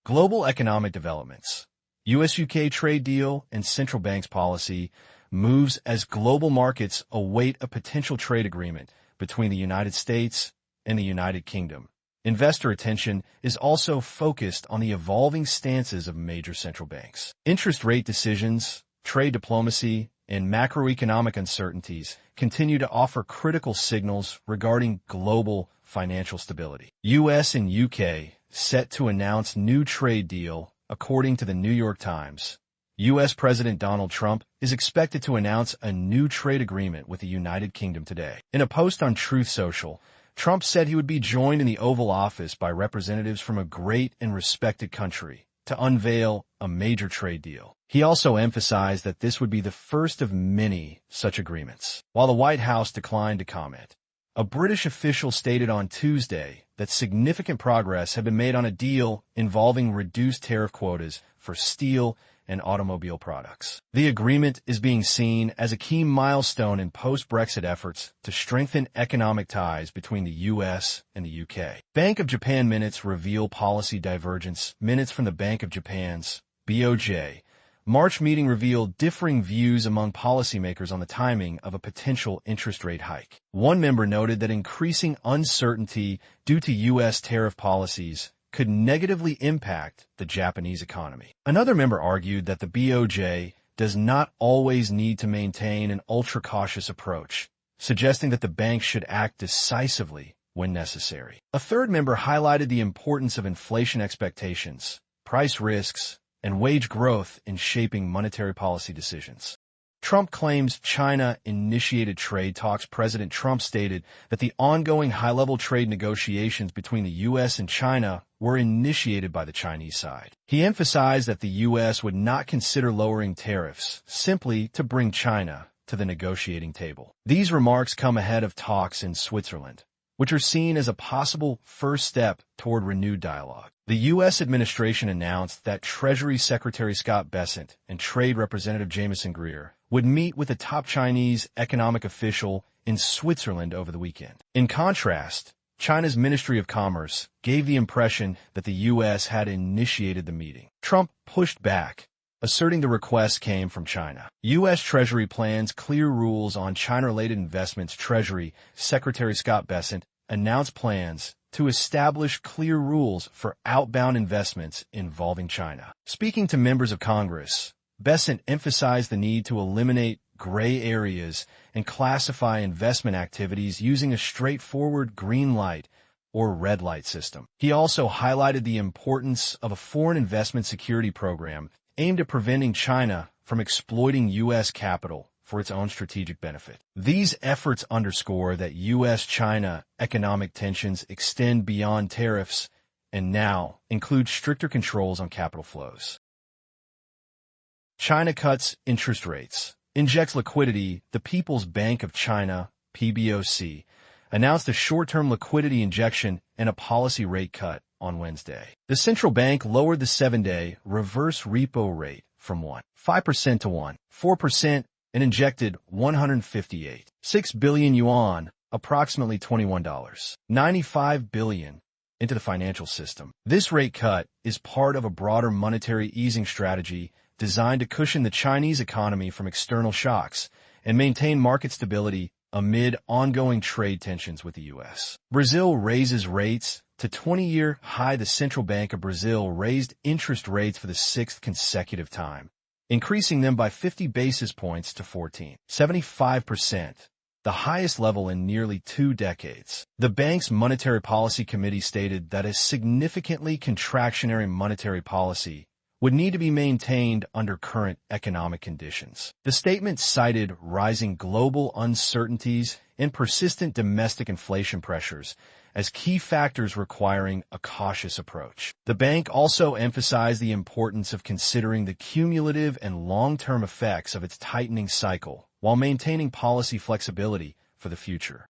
Global economic developments. U.S.-UK trade deal and central bank's policy moves as global markets await a potential trade agreement between the United States and the United Kingdom. Investor attention is also focused on the evolving stances of major central banks. Interest rate decisions, trade diplomacy, and macroeconomic uncertainties continue to offer critical signals regarding global financial stability. U.S. and U.K. set to announce new trade deal, according to the New York Times. U.S. President Donald Trump is expected to announce a new trade agreement with the United Kingdom today. In a post on Truth Social, Trump said he would be joined in the Oval Office by representatives from a great and respected country to unveil a major trade deal. He also emphasized that this would be the first of many such agreements. While the White House declined to comment, a British official stated on Tuesday that significant progress had been made on a deal involving reduced tariff quotas for steel and automobile products. The agreement is being seen as a key milestone in post-Brexit efforts to strengthen economic ties between the U.S. and the U.K. Bank of Japan minutes reveal policy divergence. Minutes from the Bank of Japan's BOJ March meeting revealed differing views among policymakers on the timing of a potential interest rate hike. One member noted that increasing uncertainty due to U.S. tariff policies could negatively impact the Japanese economy. Another member argued that the BOJ does not always need to maintain an ultra-cautious approach, suggesting that the bank should act decisively when necessary. A third member highlighted the importance of inflation expectations, price risks, and wage growth in shaping monetary policy decisions. Trump claims China initiated trade talks. President Trump stated that the ongoing high-level trade negotiations between the U.S. and China were initiated by the Chinese side. He emphasized that the U.S. would not consider lowering tariffs simply to bring China to the negotiating table. These remarks come ahead of talks in Switzerland, which are seen as a possible first step toward renewed dialogue. The U.S. administration announced that Treasury Secretary Scott Bessent and Trade Representative Jamieson Greer would meet with a top Chinese economic official in Switzerland over the weekend. In contrast, China's Ministry of Commerce gave the impression that the U.S. had initiated the meeting. Trump pushed back, asserting the request came from China. U.S. Treasury plans clear rules on China-related investments. Treasury Secretary Scott Bessent announced plans to establish clear rules for outbound investments involving China. Speaking to members of Congress, Bessent emphasized the need to eliminate gray areas and classify investment activities using a straightforward green light or red light system. He also highlighted the importance of a foreign investment security program aimed at preventing China from exploiting U.S. capital for its own strategic benefit. These efforts underscore that U.S.-China economic tensions extend beyond tariffs and now include stricter controls on capital flows. China cuts interest rates, injects liquidity. The People's Bank of China, PBOC, announced a short-term liquidity injection and a policy rate cut on Wednesday. The central bank lowered the 7-day reverse repo rate from 1.5% to 1.4% and injected 158.6 billion yuan, approximately $21.95 billion, into the financial system. This rate cut is part of a broader monetary easing strategy designed to cushion the Chinese economy from external shocks and maintain market stability amid ongoing trade tensions with the U.S. Brazil raises rates to 20-year high. The Central Bank of Brazil raised interest rates for the 6th consecutive time, increasing them by 50 basis points to 14.75%, the highest level in nearly 2 decades. The bank's Monetary Policy Committee stated that a significantly contractionary monetary policy would need to be maintained under current economic conditions. The statement cited rising global uncertainties and persistent domestic inflation pressures as key factors requiring a cautious approach. The bank also emphasized the importance of considering the cumulative and long-term effects of its tightening cycle while maintaining policy flexibility for the future.